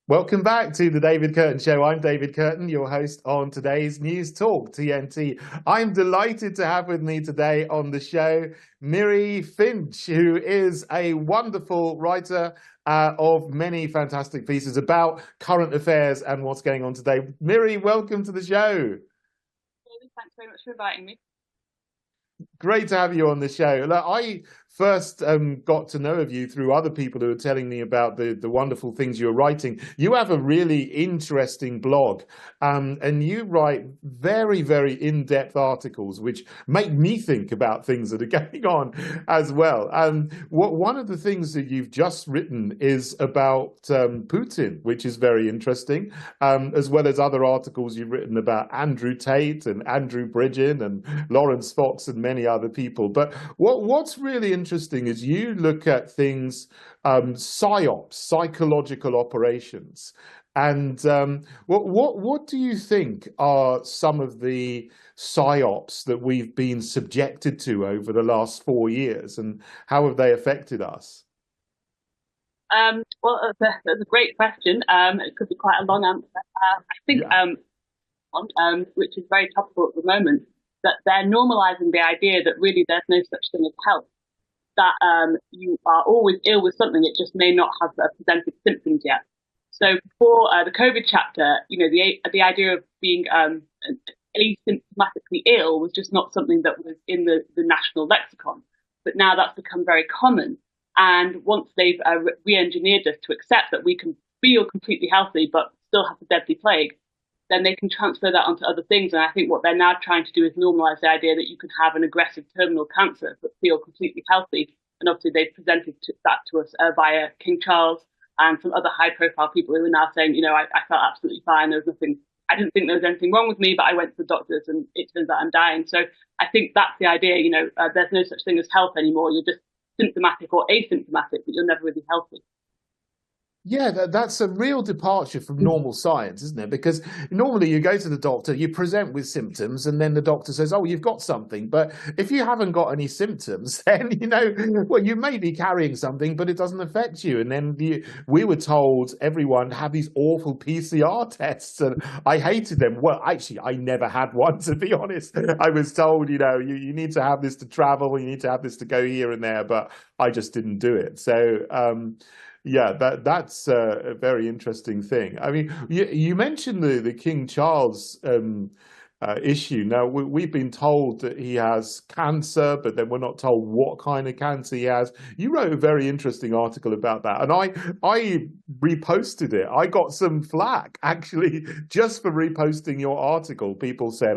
Welcome back to the David Kurten Show. I'm David Kurten, your host on today's News Talk, TNT. I'm delighted to have with me today on the show Miri Finch, who is a wonderful writer of many fantastic pieces about current affairs and what's going on today. Miri, welcome to the show. David, thanks very much for inviting me. Great to have you on the show. Look, I first got to know of you through other people who were telling me about the wonderful things you're writing. You have a really interesting blog, and you write very, very in-depth articles, which make me think about things that are going on as well. One of the things that you've just written is about Putin, which is very interesting, as well as other articles you've written about Andrew Tate and Andrew Bridgen and Lawrence Fox and many other people. But what's really interesting is you look at things, psyops, psychological operations, and what do you think are some of the psyops that we've been subjected to over the last 4 years, and how have they affected us? Well, that's a great question. It could be quite a long answer. I think, Yeah. which is very topical at the moment, that they're normalizing the idea that really there's no such thing as health. That you are always ill with something, it just may not have presented symptoms yet. So for the COVID chapter, the idea of being asymptomatically ill was just not something that was in the national lexicon. But now that's become very common. And once they've re-engineered us to accept that we can feel completely healthy but still have the deadly plague, then they can transfer that onto other things. And I think what they're now trying to do is normalize the idea that you can have an aggressive terminal cancer but feel completely healthy. And obviously they've presented that to us via King Charles and some other high-profile people who are now saying, I felt absolutely fine. There was nothing. I didn't think there was anything wrong with me, but I went to the doctors and it turns out I'm dying. So I think that's the idea. There's no such thing as health anymore. You're just symptomatic or asymptomatic, but you're never really healthy. Yeah, that's a real departure from normal science, isn't it? Because normally you go to the doctor, you present with symptoms, and then the doctor says, "Oh, you've got something." But if you haven't got any symptoms, then well, you may be carrying something, but it doesn't affect you. And then we were told everyone had these awful PCR tests, and I hated them. Well, actually, I never had one, to be honest. I was told, you need to have this to travel, you need to have this to go here and there, but I just didn't do it. So. Yeah, that's a very interesting thing. I mean, you mentioned the King Charles issue. Now, we've been told that he has cancer, but then we're not told what kind of cancer he has. You wrote a very interesting article about that, and I reposted it. I got some flack, actually, just for reposting your article. People said,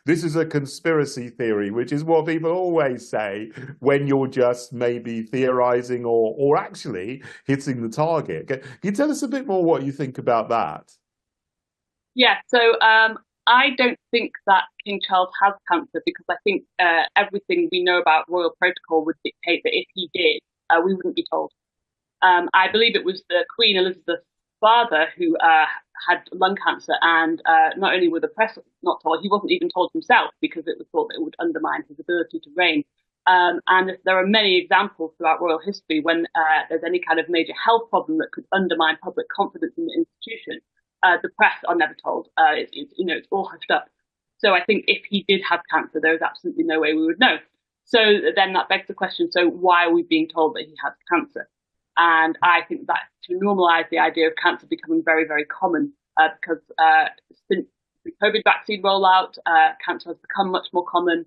this is a conspiracy theory, which is what people always say when you're just maybe theorizing or actually hitting the target. Can you tell us a bit more what you think about that? Yeah, so I don't think that King Charles has cancer because I think everything we know about royal protocol would dictate that if he did, we wouldn't be told. I believe it was the Queen Elizabeth's father who had lung cancer, and not only were the press not told, he wasn't even told himself because it was thought that it would undermine his ability to reign. And there are many examples throughout royal history when there's any kind of major health problem that could undermine public confidence in the institution. The press are never told. It's all hushed up. So I think if he did have cancer, there is absolutely no way we would know. So then that begs the question, so why are we being told that he has cancer? And I think that to normalize the idea of cancer becoming very, very common because since the COVID vaccine rollout, cancer has become much more common.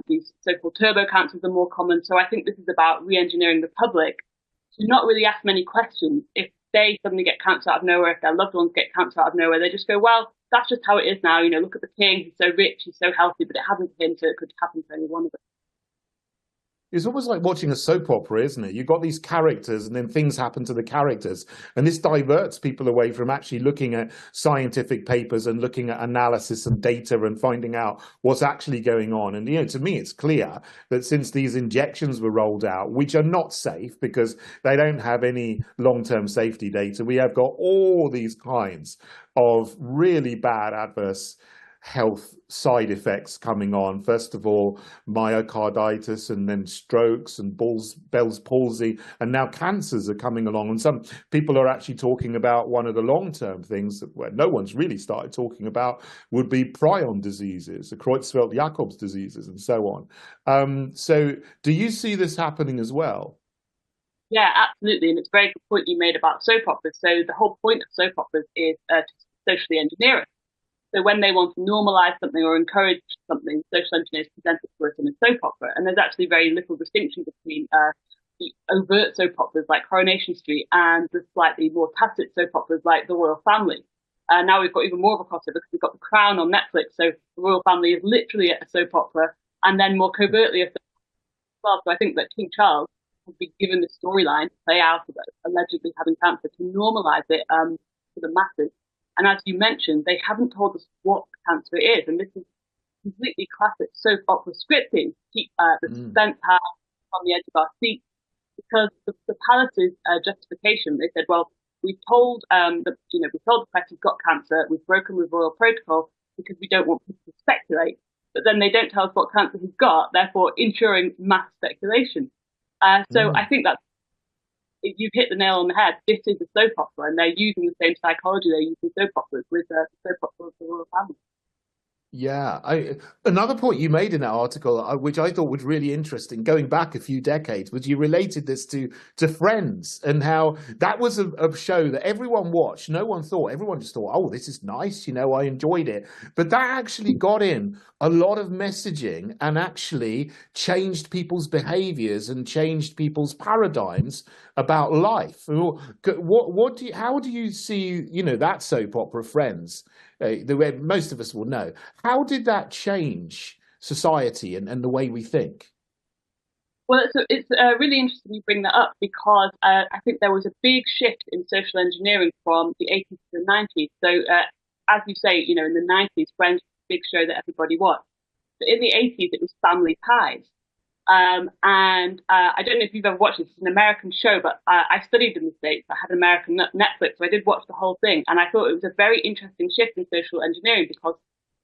These so-called turbo cancers are more common. So I think this is about re-engineering the public to not really ask many questions. If they suddenly get cancer out of nowhere, if their loved ones get cancer out of nowhere, they just go, well, that's just how it is now. Look at the king. He's so rich. He's so healthy, but it happened to him, so it could happen to any one of us. It's almost like watching a soap opera, isn't it? You've got these characters and then things happen to the characters. And this diverts people away from actually looking at scientific papers and looking at analysis and data and finding out what's actually going on. And, to me, it's clear that since these injections were rolled out, which are not safe because they don't have any long-term safety data, we have got all these kinds of really bad adverse health side effects coming on. First of all, myocarditis, and then strokes and Bell's palsy, and now cancers are coming along. And some people are actually talking about one of the long-term things that no one's really started talking about would be prion diseases, the Creutzfeldt-Jakob's diseases, and so on. So do you see this happening as well? Yeah, absolutely. And it's a very good point you made about soap operas. So the whole point of soap operas is to socially engineer it. So when they want to normalize something or encourage something, social engineers present it to us in a soap opera. And there's actually very little distinction between the overt soap operas like Coronation Street and the slightly more tacit soap operas like The Royal Family. Now we've got even more of a crossover because we've got The Crown on Netflix. So The Royal Family is literally a soap opera and then more covertly a soap opera as well. So I think that King Charles has been given the storyline to play out about allegedly having cancer to normalize it for the masses. And as you mentioned, they haven't told us what cancer it is. And this is completely classic soap opera scripting to keep the suspense high on the edge of our seats. Because the palace's justification, they said, well, we've told we told the press he's got cancer, we've broken with royal protocol because we don't want people to speculate. But then they don't tell us what cancer he's got, therefore ensuring mass speculation. So I think that you've hit the nail on the head. This is a soap opera, and they're using the same psychology they use in soap operas with the soap opera of the royal family. Yeah, another point you made in that article, which I thought was really interesting, going back a few decades, was you related this to Friends, and how that was a show that everyone watched. No one thought, everyone just thought, oh, this is nice, I enjoyed it. But that actually got in a lot of messaging and actually changed people's behaviors and changed people's paradigms about life. How do you see, that soap opera, Friends? The way most of us will know. How did that change society and the way we think? Well, it's really interesting you bring that up because I think there was a big shift in social engineering from the 80s to the 90s. So, as you say, in the 90s, Friends was a big show that everybody watched. But in the 80s, it was Family Ties. And I don't know if you've ever watched this. It's an American show, but I studied in the States. I had American Netflix, so I did watch the whole thing. And I thought it was a very interesting shift in social engineering because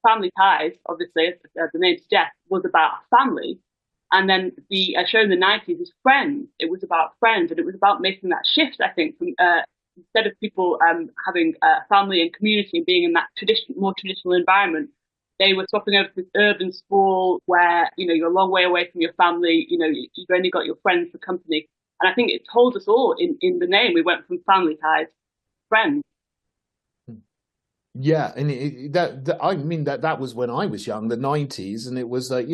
Family Ties, obviously, as the name suggests, was about family. And then the show in the 90s was Friends. It was about friends, and it was about making that shift, I think, from instead of people having family and community and being in that more traditional environment, they were swapping over to this urban sprawl where, you're a long way away from your family, you've only got your friends for company. And I think it told us all in the name. We went from Family Ties to Friends. Yeah, and that was when I was young, the 90s, and it was like,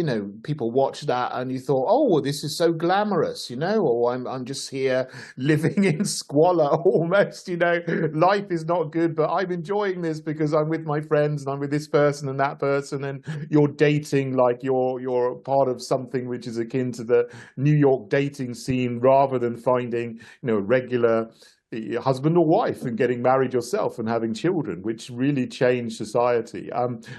people watched that and you thought, oh, well, this is so glamorous, or I'm just here living in squalor almost, life is not good, but I'm enjoying this because I'm with my friends and I'm with this person and that person, and you're dating like you're part of something which is akin to the New York dating scene rather than finding, a regular husband or wife and getting married yourself and having children, which really changed society.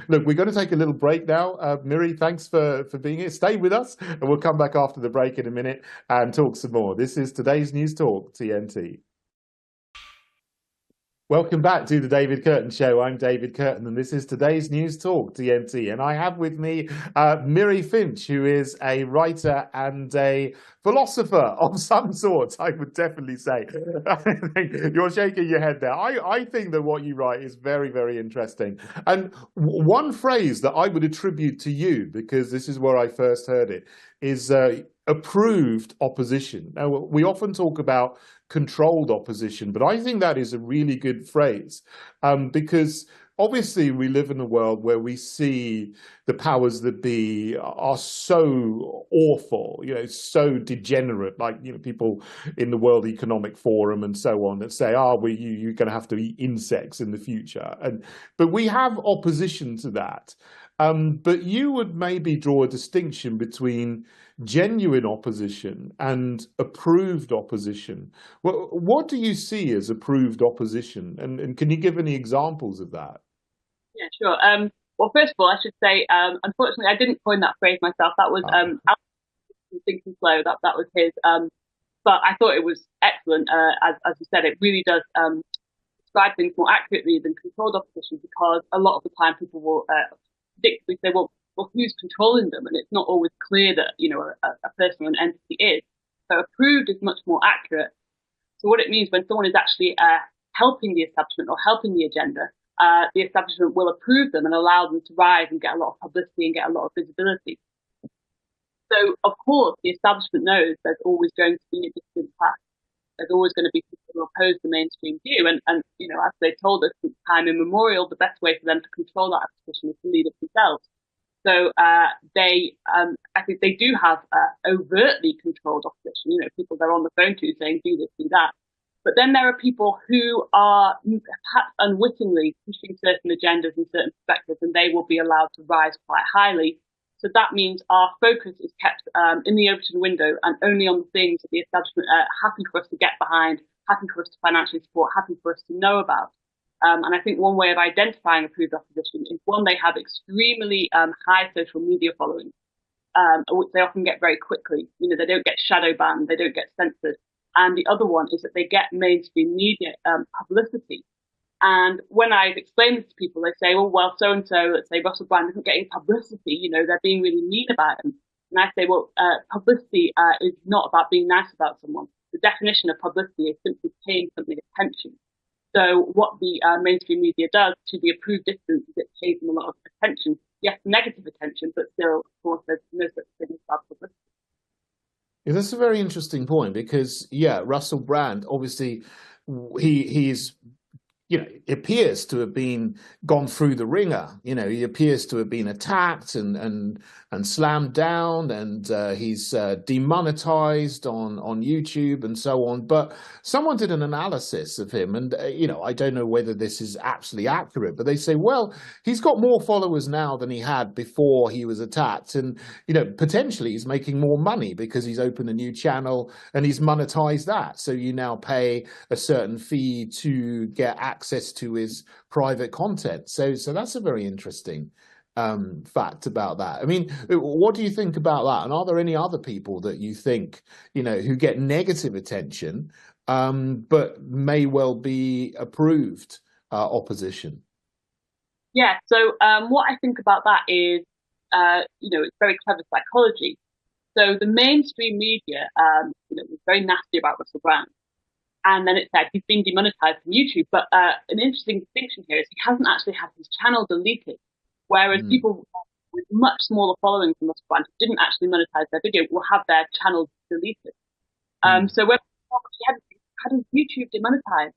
Look, we're going to take a little break now. Miri, thanks for being here. Stay with us and we'll come back after the break in a minute and talk some more. This is today's News Talk, TNT. Welcome back to the David Kurten Show. I'm David Kurten, and this is today's News Talk, TNT. And I have with me Miri Finch, who is a writer and a philosopher of some sort, I would definitely say. You're shaking your head there. I think that what you write is very, very interesting. And one phrase that I would attribute to you, because this is where I first heard it, is approved opposition. Now, we often talk about controlled opposition, but I think that is a really good phrase because obviously we live in a world where we see the powers that be are so awful, so degenerate, like, people in the World Economic Forum and so on that say, you're going to have to eat insects in the future. But we have opposition to that. But you would maybe draw a distinction between genuine opposition and approved opposition. What do you see as approved opposition? And can you give any examples of that? Yeah, sure. Well, first of all, I should say, unfortunately, I didn't coin that phrase myself. That was Think and Slow. That was his. But I thought it was excellent. As you said, it really does describe things more accurately than controlled opposition, because a lot of the time people will predictably say, well, who's controlling them? And it's not always clear that, a person or an entity is. So approved is much more accurate. So what it means when someone is actually helping the establishment or helping the agenda, the establishment will approve them and allow them to rise and get a lot of publicity and get a lot of visibility. So, of course, the establishment knows there's always going to be a distant past. There's always going to be people who oppose the mainstream view. And as they've told us since time immemorial, the best way for them to control that opposition is to lead it themselves. So I think they do have overtly controlled opposition. People they're on the phone to saying, do this, do that. But then there are people who are perhaps unwittingly pushing certain agendas and certain perspectives, and they will be allowed to rise quite highly. So that means our focus is kept in the Overton window and only on the things that the establishment are happy for us to get behind, happy for us to financially support, happy for us to know about. And I think one way of identifying approved opposition is one, they have extremely high social media followings, which they often get very quickly. They don't get shadow banned, they don't get censored. And the other one is that they get mainstream media publicity. And when I've explained this to people, they say, well, so-and-so, let's say Russell Brand isn't getting publicity, they're being really mean about him. And I say, well, publicity is not about being nice about someone. The definition of publicity is simply paying something attention. So what the mainstream media does to the approved dissidents is it pays them a lot of attention. Yes, negative attention, but still, of course, there's no such thing as bad publicity. Yeah, that's a very interesting point because, Russell Brand, obviously, he's appears to have gone through the ringer. He appears to have been attacked and slammed down, and he's demonetized on YouTube and so on. But someone did an analysis of him, and I don't know whether this is absolutely accurate, but they say, well, he's got more followers now than he had before he was attacked, and potentially he's making more money because he's opened a new channel and he's monetized that. So you now pay a certain fee to get access to his private content. So that's a very interesting fact about that. I mean, what do you think about that? And are there any other people that you think, who get negative attention, but may well be approved opposition? Yeah. So what I think about that is, it's very clever psychology. So the mainstream media, was very nasty about Russell Brand. And then it said he's been demonetized from YouTube. But an interesting distinction here is he hasn't actually had his channel deleted. Whereas people with much smaller followings than Russell Brand who didn't actually monetize their video will have their channels deleted. So when he had his YouTube demonetized,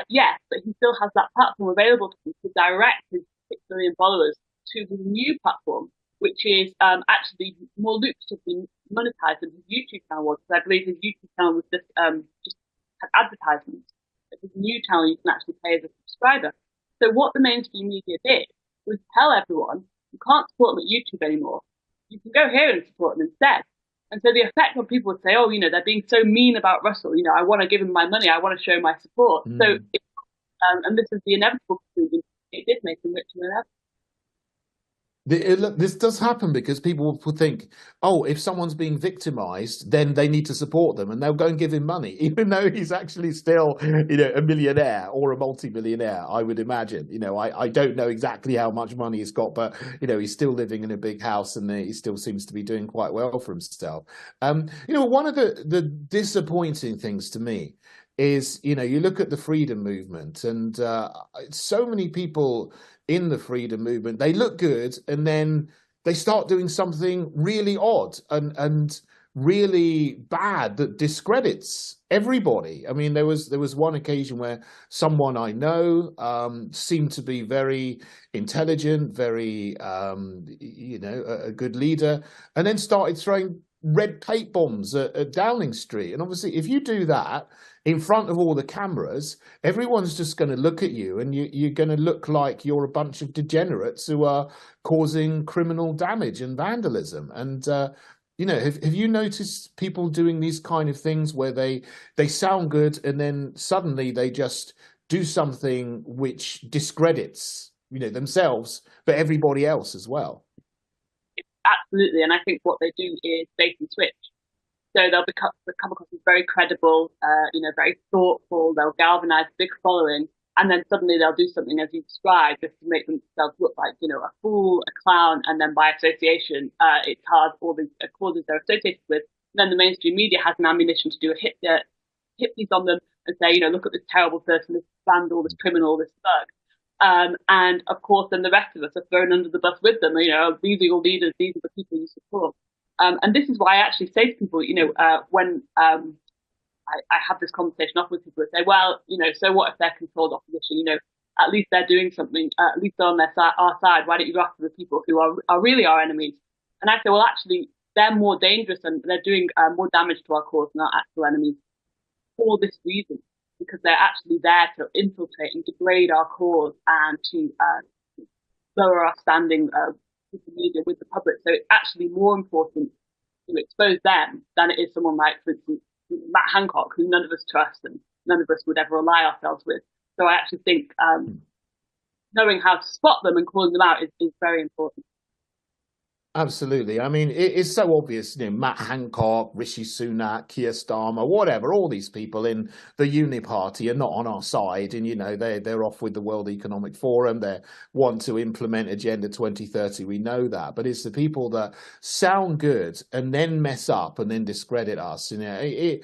yes, but he still has that platform available to him to direct his 6 million followers to his new platform, which is actually more lucratively monetized than his YouTube channel was. Because I believe his YouTube channel was just advertisements. But his new channel you can actually pay as a subscriber. So what the mainstream media did was tell everyone you can't support them at YouTube anymore. You can go here and support them instead. And so the effect on people would say, oh, they're being so mean about Russell. I want to give him my money. I want to show my support. So, and this is the inevitable conclusion. It did make him richer than ever. This does happen because people will think, oh, if someone's being victimized, then they need to support them, and they'll go and give him money, even though he's actually still, a millionaire or a multi-millionaire, I would imagine. I don't know exactly how much money he's got, but, he's still living in a big house and he still seems to be doing quite well for himself. One of the disappointing things to me is, you look at the freedom movement and so many people in the freedom movement, they look good and then they start doing something really odd and really bad that discredits everybody. I mean, there was one occasion where someone I know seemed to be very intelligent, very a good leader, and then started throwing red tape bombs at Downing Street. And obviously, if you do that in front of all the cameras, everyone's just going to look at you and you're going to look like you're a bunch of degenerates who are causing criminal damage and vandalism. And, have you noticed people doing these kind of things where they sound good and then suddenly they just do something which discredits, themselves, but everybody else as well? Absolutely. And I think what they do is bait and switch. So they'll come across as very credible, very thoughtful. They'll galvanize a big following. and then suddenly they'll do something as you described just to make themselves look like, you know, a fool, a clown, and then by association, it has all the causes they're associated with. And then the mainstream media has an ammunition to do a hit piece on them and say, you know, look at this terrible person, this vandal, this criminal, this thug. And of course, then the rest of us are thrown under the bus with them. You know, these are your leaders, these are the people you support. And this is why I actually say to people, you know, when I have this conversation often with people who say, well, you know, so what if they're controlled opposition? You know, at least they're doing something, at least they're on our side. Why don't you go after the people who are really our enemies? And I say, well, actually, they're more dangerous and they're doing more damage to our cause than our actual enemies for this reason, because they're actually there to infiltrate and degrade our cause and to lower our standing with the media, with the public. So it's actually more important to expose them than it is someone like, for instance, Matt Hancock, who none of us trust and none of us would ever ally ourselves with. So I actually think knowing how to spot them and calling them out is very important. Absolutely. I mean, it's so obvious, you know, Matt Hancock, Rishi Sunak, Keir Starmer, whatever, all these people in the Uni Party are not on our side. And, you know, they're off with the World Economic Forum. They want to implement Agenda 2030. We know that. But it's the people that sound good and then mess up and then discredit us. You know, it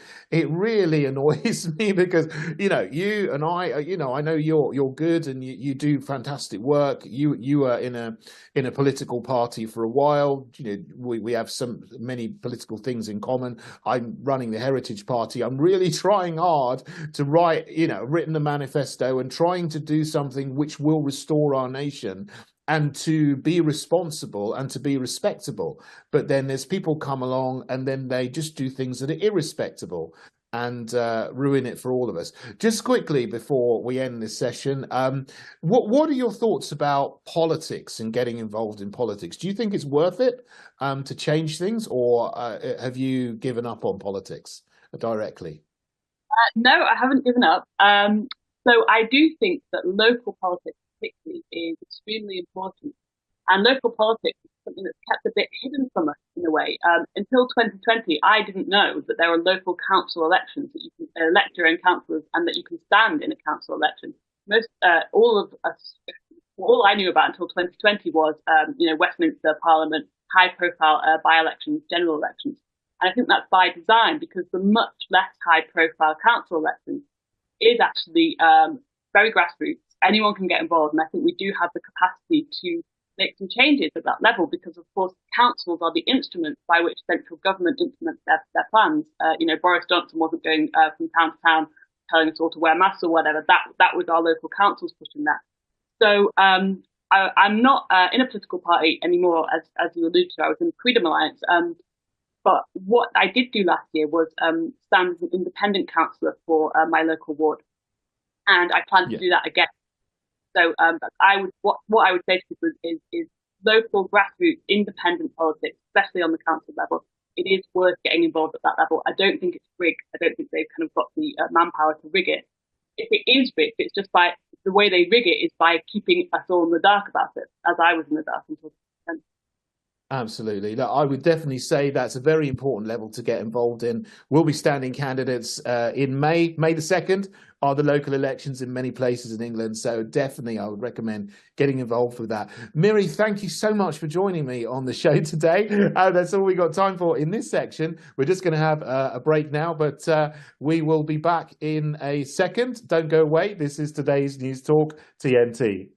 really annoys me because, you know, you and I, you know, I know you're good and you do fantastic work. You are in a political party for a while. You know, we have many political things in common. I'm running the Heritage Party. I'm really trying hard to write, you know, written a manifesto and trying to do something which will restore our nation and to be responsible and to be respectable. But then there's people come along and then they just do things that are irrespectable and ruin it for all of us. Just quickly before we end this session, what are your thoughts about politics and getting involved in politics? Do you think it's worth it to change things, or have you given up on politics directly? No, I haven't given up. So I do think that local politics particularly is extremely important. And local politics is something that's kept a bit hidden from us in a way. Until 2020, I didn't know that there are local council elections, that you can elect your own councillors and that you can stand in a council election. All of us, all I knew about until 2020 was, you know, Westminster Parliament, high-profile by-elections, general elections. And I think that's by design because the much less high-profile council elections is actually very grassroots. Anyone can get involved, and I think we do have the capacity to make some changes at that level because, of course, councils are the instruments by which central government implements their plans. You know, Boris Johnson wasn't going from town to town telling us all to wear masks or whatever. That was our local councils pushing that. So I'm not in a political party anymore, as you alluded to. I was in the Freedom Alliance. But what I did do last year was stand as an independent councillor for my local ward, and I plan to do that again. So what I would say to people is local grassroots independent politics, especially on the council level. It is worth getting involved at that level. I don't think it's rigged. I don't think they've kind of got the manpower to rig it. If it is rigged, it's just by the way they rig it is by keeping us all in the dark about it, as I was in the dark until. Absolutely. Look, I would definitely say that's a very important level to get involved in. We'll be standing candidates in May. May the 2nd are the local elections in many places in England. So definitely I would recommend getting involved with that. Miri, thank you so much for joining me on the show today. That's all we got time for in this section. We're just going to have a break now, but we will be back in a second. Don't go away. This is today's News Talk TNT.